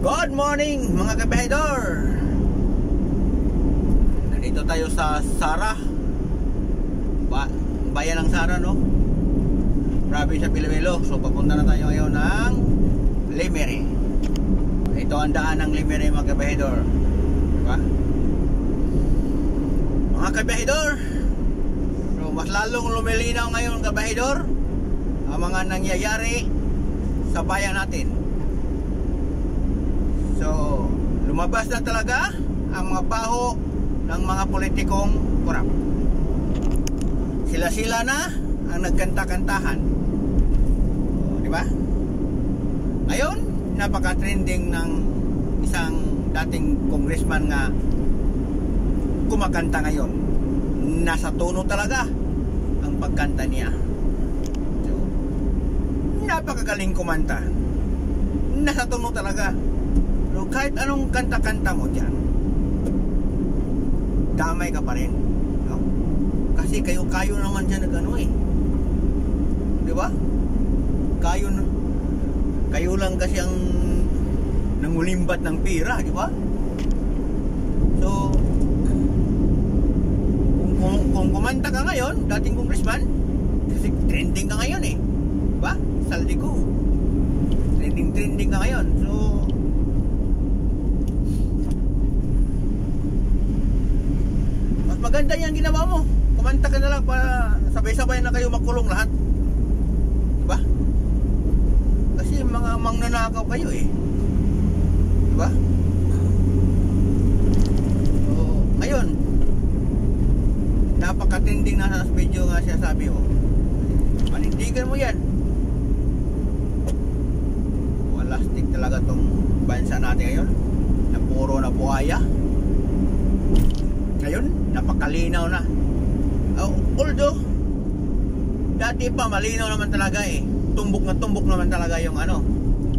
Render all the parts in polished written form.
Good morning mga kabahidor. Nandito tayo sa Sara, bayan ng Sara, no? Province sa Iloilo. So papunta na tayo ngayon ng Lemery. Ito ang daan ng Lemery mga kabahidor, diba? Mga kabahidor, so mas lalong lumilinaw ngayon kabahidor ang mga nangyayari sa bayan natin. So, lumabas na talaga ang mga baho ng mga politikong korap. Sila-sila na ang nagkanta-kantahan. O, di ba? Ngayon, napaka-trending ng isang dating congressman nga kumakanta ngayon. Nasa tono talaga ang pagkanta niya. So, napakagaling kumanta. Nasa tono talaga. So, kahit anong kanta-kanta mo dyan, damay ka pa rin, no? Kasi kayo naman dyan nag-ano eh, di ba? Kayo lang kasi ang nangulimbat ng pira, di ba? So kung kumanta ka ngayon, dating congressman, kasi trending ka ngayon eh, di ba? Saldi ko, trending ka ngayon. So maganda yung ginawa mo. Kumanta ka na lang para sabay-sabay na kayo makulong lahat. Diba? Kasi mga mangnanakaw kayo eh. Diba? So, ngayon, napakatinding na sa video nga siya sabi mo. Panindigan mo yan. Walastik talaga tong bansa natin ngayon. Na puro na buhaya. Ngayon, napakalinaw na. Although dati pa malinaw naman talaga eh. Tumbok naman talaga yung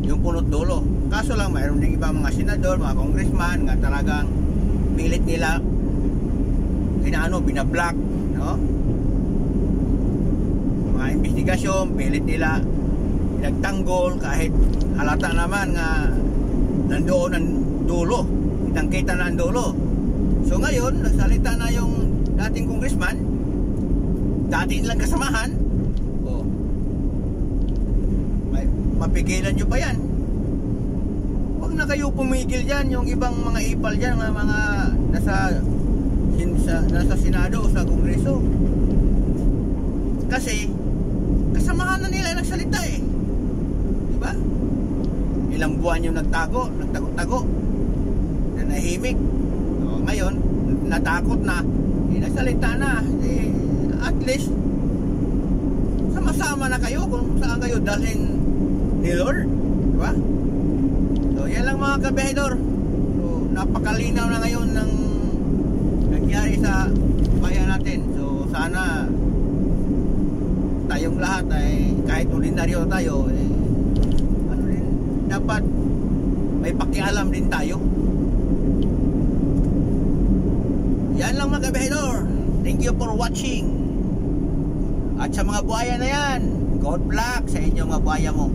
yung punot dulo. Kaso lang mayroon ding iba mga senador, mga congressman nga talagang pilit nila binablock, no? Mga investigasyon, pilit nila pinagtanggol kahit halata naman nga nandoon ang dulo. Kitang-kita na ang dulo. So ngayon, nagsalita na yung dating congressman, dati nilang kasamahan. O, mapigilan nyo pa yan. Huwag na kayo pumigil dyan. Yung ibang mga ipal dyan, mga nasa Senado o sa Kongreso. Kasi kasamahan na nila nagsalita eh, diba? Ilang buwan yung nagtago, nanahimik. Ngayon, natakot na, nagsalita na, at least sama-sama na kayo kung saan kayo dalhin ni Lord, diba? So yan lang mga kabahidor. So napakalinaw na ngayon ng nangyari sa bayan natin. So sana tayong lahat ay kahit ordinaryo tayo dapat may pakialam din tayo. Yan lang mga kabahidor. Thank you for watching. At sa mga buhaya na yan, God bless sa inyong mga buhaya mo.